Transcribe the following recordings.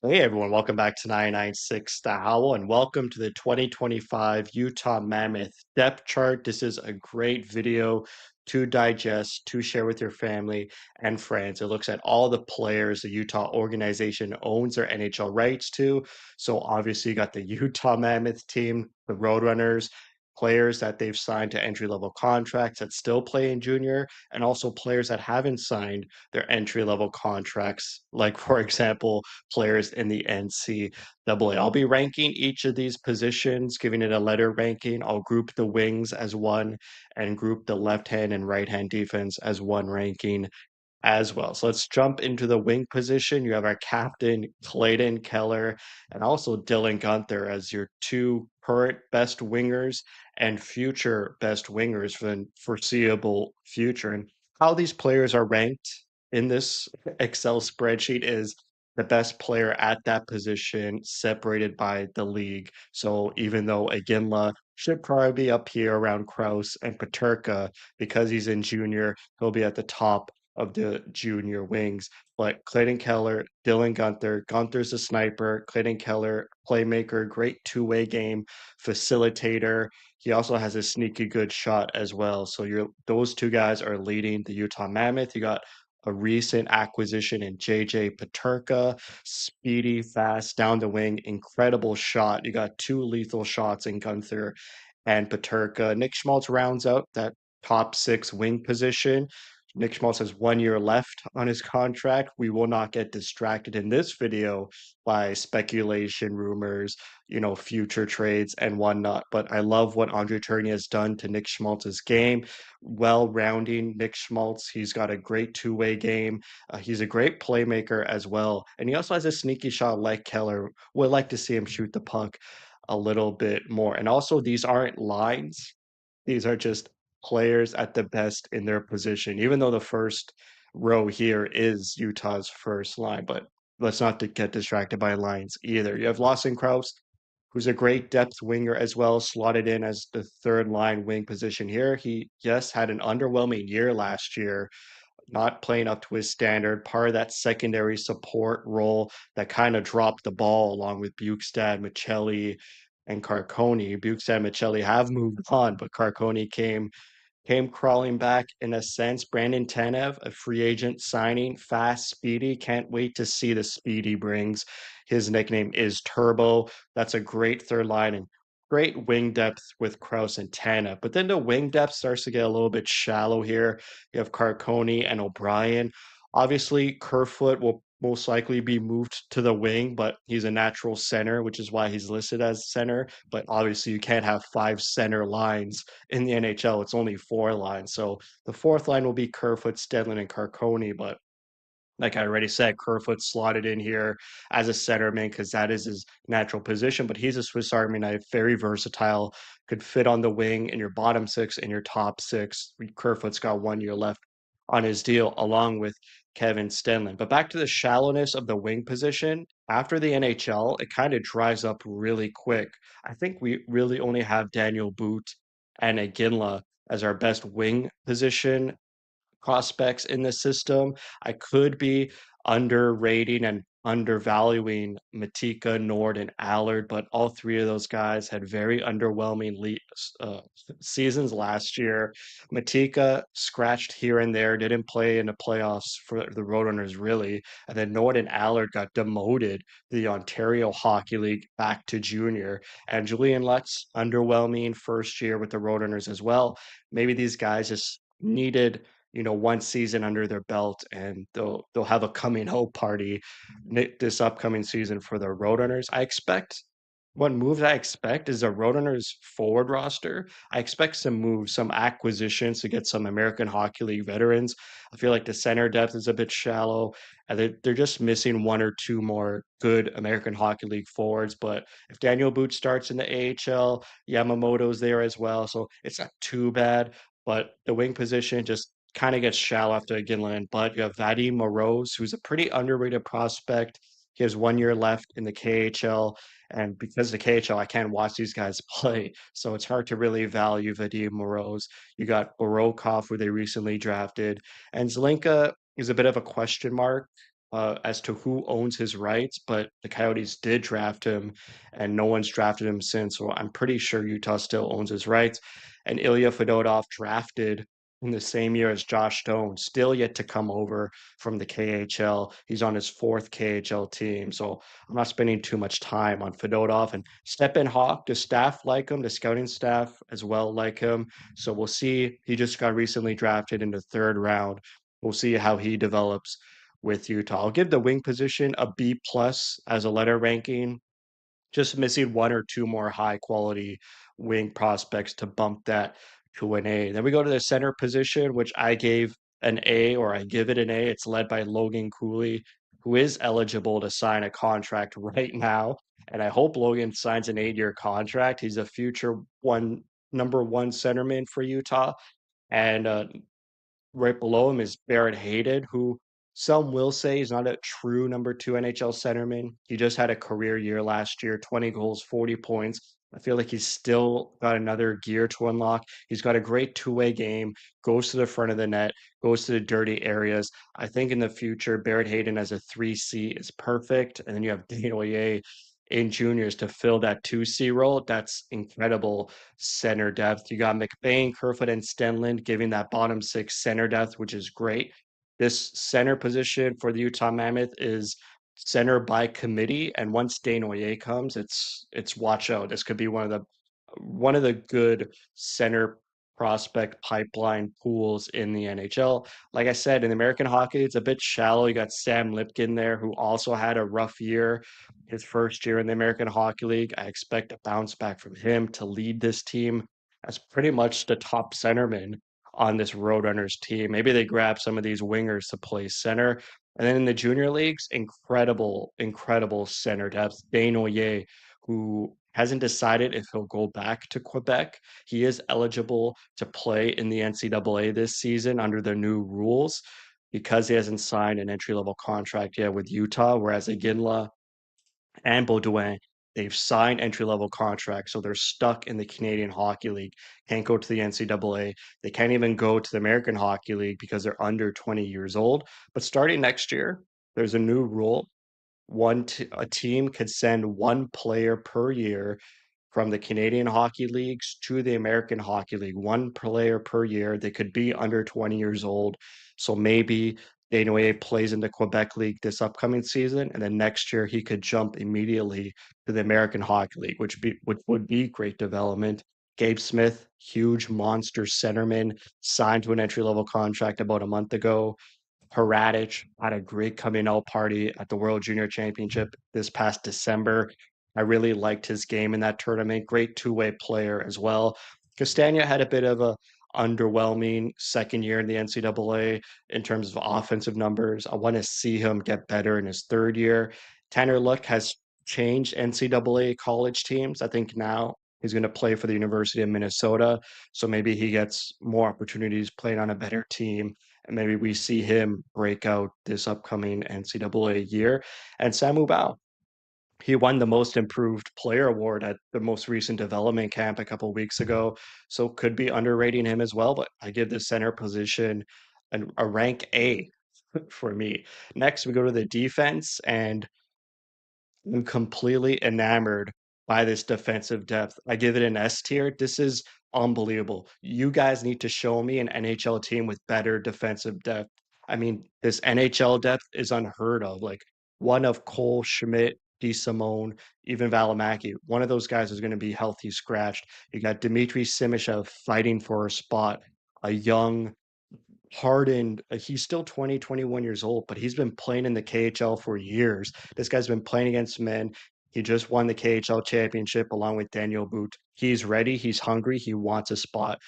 Hey everyone, welcome back to 996 The Howl, and welcome to the 2025 Utah Mammoth depth chart. This is a great video to digest, to share with your family and friends. It looks at all the players the Utah organization owns their NHL rights to. So obviously you got the Utah Mammoth team, the Roadrunners, players that they've signed to entry-level contracts that still play in junior, and also players that haven't signed their entry-level contracts, like for example, players in the NCAA. I'll be ranking each of these positions, giving it a letter ranking. I'll group the wings as one and group the left hand and right hand defense as one ranking as well. So let's jump into the wing position. You have our captain, Clayton Keller, and also Dylan Gunther as your two current best wingers and future best wingers for the foreseeable future. And how these players are ranked in this Excel spreadsheet is the best player at that position separated by the league. So even though Aginla should probably be up here around Kraus and Paterka, because he's in junior, he'll be at the top of the junior wings. But Clayton Keller, Dylan Gunther, Gunther's a sniper, Clayton Keller, playmaker, great two-way game, facilitator. He also has a sneaky good shot as well. So you're those two guys are leading the Utah Mammoth. You got a recent acquisition in JJ Paterka, speedy, fast, down the wing, incredible shot. You got two lethal shots in Gunther and Paterka. Nick Schmaltz rounds out that top six wing position. Nick Schmaltz has 1 year left on his contract. We will not get distracted in this video by speculation, rumors, future trades and whatnot. But I love what Andre Tourigny has done to Nick Schmaltz's game. Well rounding Nick Schmaltz. He's got a great two-way game. He's a great playmaker as well. And he also has a sneaky shot like Keller. Would like to see him shoot the puck a little bit more. And also, these aren't lines. These are just players at the best in their position, even though the first row here is Utah's first line. But let's not get distracted by lines either. You have Lawson Krause, who's a great depth winger as well, slotted in as the third line wing position here. He, yes, had an underwhelming year last year, not playing up to his standard, part of that secondary support role that kind of dropped the ball along with Bukestad, Michelli, and Carcone. Bukestad and Michelli have moved on, but Carcone came crawling back in a sense. Brandon Tanev, a free agent signing, fast, speedy. Can't wait to see the speed he brings. His nickname is Turbo. That's a great third line and great wing depth with Kraus and Tanev. But then the wing depth starts to get a little bit shallow here. You have Carcone and O'Brien. Obviously, Kerfoot will most likely be moved to the wing, but he's a natural center, which is why he's listed as center. But obviously, you can't have five center lines in the NHL. It's only four lines. So the fourth line will be Kerfoot, Stedlin, and Carcone. But like I already said, Kerfoot slotted in here as a centerman because that is his natural position. But he's a Swiss Army knife, very versatile, could fit on the wing in your bottom six and your top six. Kerfoot's got 1 year left on his deal, along with Kevin Stenlin. But back to the shallowness of the wing position. After the NHL, it kind of dries up really quick. I think we really only have Daniel Boot and Iginla as our best wing position prospects in the system. I could be underrating and undervaluing Matika, Nord, and Allard, but all three of those guys had very underwhelming seasons last year. Matika scratched here and there, didn't play in the playoffs for the Roadrunners really, and then Nord and Allard got demoted to the Ontario Hockey League back to junior. And Julian Lutz, underwhelming first year with the Roadrunners as well. Maybe these guys just needed one season under their belt, and they'll have a coming home party this upcoming season for the Roadrunners. What moves I expect is a Roadrunners forward roster. I expect some moves, some acquisitions to get some American Hockey League veterans. I feel like the center depth is a bit shallow, and they're just missing one or two more good American Hockey League forwards. But if Daniel Booth starts in the AHL, Yamamoto's there as well, so it's not too bad. But the wing position just kind of gets shallow after Ginland. But you have Vadim Moroz, who's a pretty underrated prospect. He has 1 year left in the KHL. And because the KHL, I can't watch these guys play. So it's hard to really value Vadim Moroz. You got Borokov, who they recently drafted. And Zelenka is a bit of a question mark. as to who owns his rights, but the Coyotes did draft him, and no one's drafted him since. So I'm pretty sure Utah still owns his rights. And Ilya Fedotov drafted in the same year as Josh Stone, still yet to come over from the KHL. He's on his fourth KHL team. So I'm not spending too much time on Fedotov and Stepan Hawk. The staff like him, the scouting staff as well like him. So we'll see. He just got recently drafted in the third round. We'll see how he develops with Utah. I'll give the wing position a B plus as a letter ranking, just missing one or two more high quality wing prospects to bump that to an A. Then we go to the center position, which I gave an A, or I give it an A. It's led by Logan Cooley, who is eligible to sign a contract right now. And I hope Logan signs an 8-year contract. He's a future number one centerman for Utah. And right below him is Barrett Hayden, who some will say is not a true number two NHL centerman. He just had a career year last year, 20 goals, 40 points. I feel like he's still got another gear to unlock. He's got a great two-way game, goes to the front of the net, goes to the dirty areas. I think in the future, Barrett Hayden as a 3C is perfect. And then you have Dane Oye in juniors to fill that 2C role. That's incredible center depth. You got McBain, Kerfoot, and Stenlund giving that bottom six center depth, which is great. This center position for the Utah Mammoth is center by committee, and once Dane Oye comes, it's watch out. This could be one of the good center prospect pipeline pools in the NHL. Like I said, in American hockey, it's a bit shallow. You got Sam Lipkin there, who also had a rough year his first year in the American Hockey League. I expect a bounce back from him to lead this team as pretty much the top centerman on this Roadrunners team. Maybe they grab some of these wingers to play center. And then in the junior leagues, incredible, incredible center depth. Dane Oye, who hasn't decided if he'll go back to Quebec. He is eligible to play in the NCAA this season under the new rules because he hasn't signed an entry level contract yet with Utah, whereas Iginla and Baudouin, they've signed entry level contracts, so they're stuck in the Canadian Hockey League. Can't go to the NCAA. They can't even go to the American Hockey League because they're under 20 years old. But starting next year, there's a new rule. A team could send one player per year from the Canadian Hockey Leagues to the American Hockey League, one player per year. They could be under 20 years old. So maybe Desnoyers plays in the Quebec League this upcoming season, and then next year he could jump immediately to the American Hockey League, which would be great development. Gabe Smith, huge monster centerman, signed to an entry level contract about a month ago. Haradic had a great coming out party at the World Junior Championship this past December. I really liked his game in that tournament. Great two-way player as well. Castagna had a bit of a underwhelming second year in the NCAA in terms of offensive numbers. I want to see him get better in his third year. Tanner Luck has changed NCAA college teams. I think now he's going to play for the University of Minnesota. So maybe he gets more opportunities playing on a better team. And maybe we see him break out this upcoming NCAA year. And Samu Bao, he won the most improved player award at the most recent development camp a couple weeks ago. So could be underrating him as well, but I give the center position a rank A for me. Next, we go to the defense, and I'm completely enamored by this defensive depth. I give it an S tier. This is unbelievable. You guys need to show me an NHL team with better defensive depth. I mean, this NHL depth is unheard of. Like one of Cole, Schmidt, DeSimone, even Valimaki. One of those guys is going to be healthy scratched. You got Dmitry Simishev fighting for a spot, a young hardened. He's still 20, 21 years old, but he's been playing in the KHL for years. This guy's been playing against men. He just won the KHL championship along with Daniel Boot. He's ready. He's hungry. He wants a spot.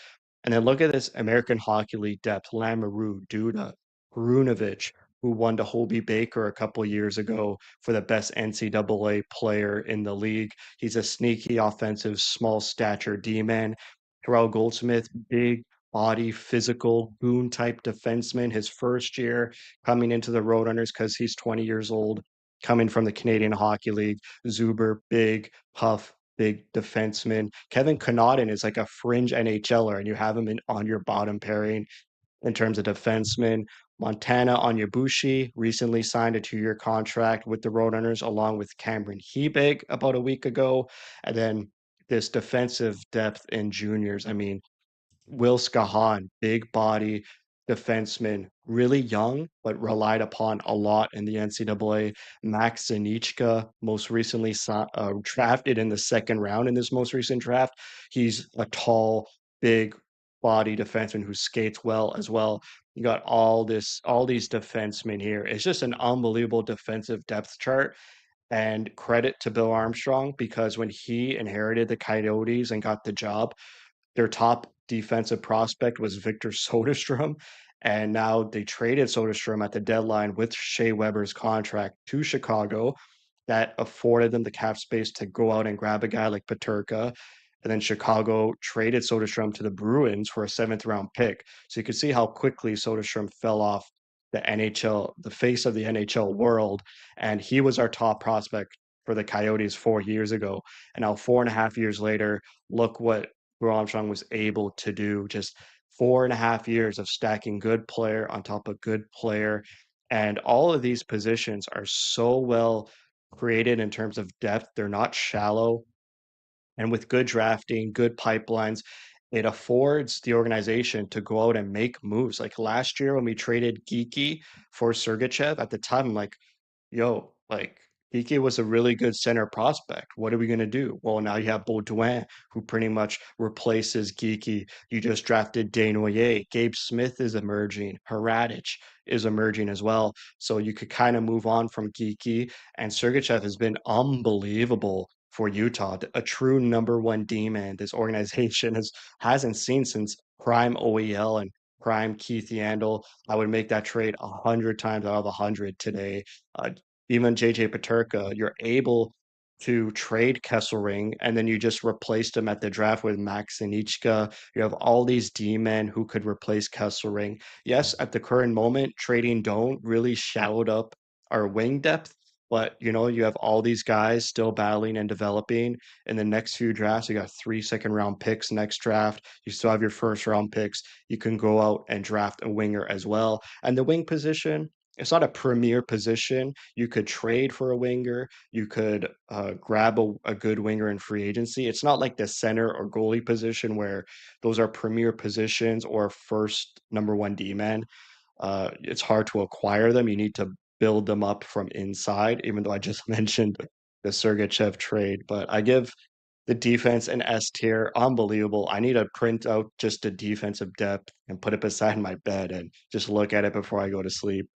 And then look at this American Hockey League depth: Lamoureux, Duda, Perunovic, who won the Hobie Baker a couple years ago for the best NCAA player in the league. He's a sneaky offensive, small stature D-man. Terrell Goldsmith, big body, physical, goon type defenseman. His first year coming into the Roadrunners because he's 20 years old, coming from the Canadian Hockey League. Zuber, big, puff, big defenseman. Kevin Connaughton is like a fringe NHLer, and you have him on your bottom pairing in terms of defensemen. Montana Onyebushi recently signed a 2-year contract with the Roadrunners along with Cameron Hebig about a week ago. And then this defensive depth in juniors. I mean, Will Skahan, big body defenseman, really young, but relied upon a lot in the NCAA. Max Zanichka, most recently drafted in the second round in this most recent draft. He's a tall, big body defenseman who skates well as well. You got all these defensemen here. It's just an unbelievable defensive depth chart. And credit to Bill Armstrong because when he inherited the Coyotes and got the job, their top defensive prospect was Victor Soderstrom, and now they traded Soderstrom at the deadline with Shea Weber's contract to Chicago. That afforded them the cap space to go out and grab a guy like Peterka. And then Chicago traded Soderstrom to the Bruins for a seventh round pick. So you could see how quickly Soderstrom fell off the NHL, the face of the NHL world. And he was our top prospect for the Coyotes 4 years ago. And now 4.5 years later, look what Brew Armstrong was able to do. Just 4.5 years of stacking good player on top of good player. And all of these positions are so well created in terms of depth. They're not shallow. And with good drafting, good pipelines, it affords the organization to go out and make moves. Like last year when we traded Geeky for Sergachev, at the time, I'm like, yo, like Piqué was a really good center prospect. What are we gonna do? Well, now you have Baudouin, who pretty much replaces Geeky. You just drafted Desnoyers. Gabe Smith is emerging. Haradic is emerging as well. So you could kind of move on from Geeky. And Sergachev has been unbelievable for Utah. A true number one D-man this organization hasn't seen since prime OEL and prime Keith Yandel. I would make that trade 100 times out of 100 today. Uh, Even JJ Peterka, you're able to trade Kesselring, and then you just replaced him at the draft with Max Anichka. You have all these D-men who could replace Kesselring. Yes, at the current moment, trading don't really shout up our wing depth, but you have all these guys still battling and developing. In the next few drafts, you got 3 second-round picks next draft. You still have your first-round picks. You can go out and draft a winger as well. And the wing position, it's not a premier position. You could trade for a winger. You could grab a good winger in free agency. It's not like the center or goalie position where those are premier positions or first number one D-man. It's hard to acquire them. You need to build them up from inside, even though I just mentioned the Sergachev trade. But I give the defense an S tier. Unbelievable. I need to print out just the defensive depth and put it beside my bed and just look at it before I go to sleep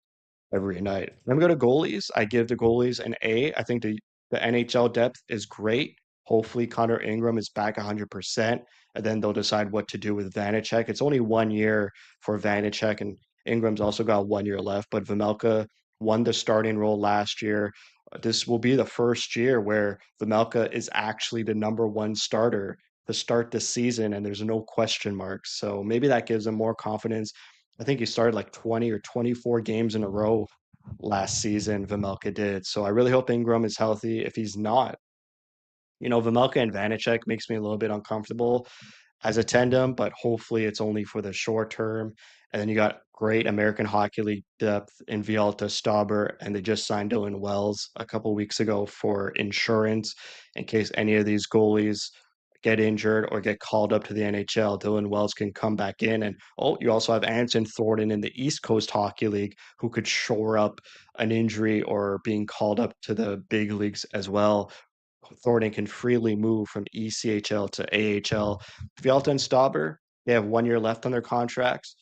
every night. Let me go to goalies. I give the goalies an A. I think the NHL depth is great. Hopefully, Connor Ingram is back 100%, and then they'll decide what to do with Vanacek. It's only 1 year for Vanacek, and Ingram's also got 1 year left. But Vemelka won the starting role last year. This will be the first year where Vemelka is actually the number one starter to start the season, and there's no question marks. So maybe that gives him more confidence. I think he started like 20 or 24 games in a row last season, Vemelka did. So I really hope Ingram is healthy. If he's not, Vemelka and Vanacek makes me a little bit uncomfortable as a tandem, but hopefully it's only for the short term. And then you got great American Hockey League depth in Vialta Stauber, and they just signed Dylan Wells a couple weeks ago for insurance in case any of these goalies get injured or get called up to the NHL. Dylan Wells can come back in. And you also have Anson Thornton in the East Coast Hockey League who could shore up an injury or being called up to the big leagues as well. Thornton can freely move from ECHL to AHL. Vialta and Stauber, they have 1 year left on their contracts.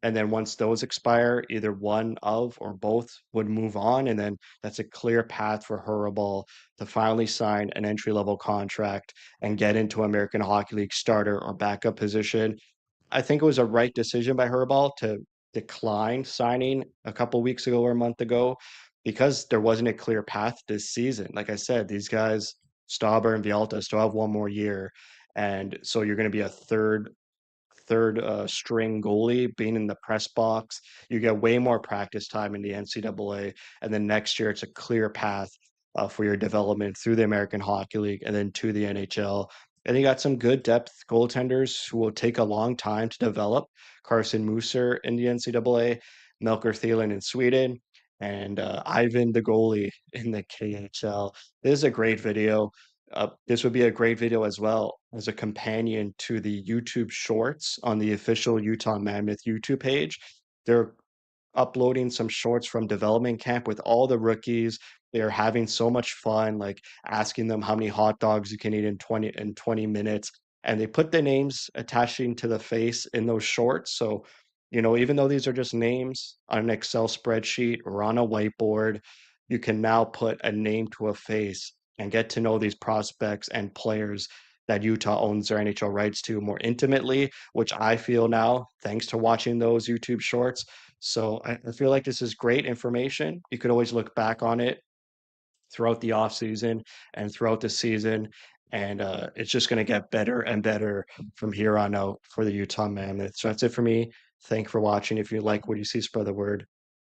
And then once those expire, either one of or both would move on. And then that's a clear path for Hurriball to finally sign an entry level contract and get into American Hockey League starter or backup position. I think it was a right decision by Hurriball to decline signing a couple weeks ago or a month ago because there wasn't a clear path this season. Like I said, these guys, Stauber and Vialta, still have 1 more year. And so you're going to be a third string goalie being in the press box. You get way more practice time in the NCAA, and then next year it's a clear path for your development through the American Hockey League and then to the NHL. And you got some good depth goaltenders who will take a long time to develop. Carson Mooser in the NCAA. Melker Thielen in Sweden, and Ivan the goalie in the KHL. This is a great video. This would be a great video as well as a companion to the YouTube Shorts on the official Utah Mammoth YouTube page. They're uploading some shorts from development camp with all the rookies. They're having so much fun, like asking them how many hot dogs you can eat in 20 minutes. And they put the names attaching to the face in those shorts. So, even though these are just names on an Excel spreadsheet or on a whiteboard, you can now put a name to a face and get to know these prospects and players that Utah owns their NHL rights to more intimately, which I feel now, thanks to watching those YouTube shorts. So I feel like this is great information. You could always look back on it throughout the off season and throughout the season, and it's just going to get better and better from here on out for the Utah Mammoth. So that's it for me. Thank you for watching. If you like what you see, spread the word.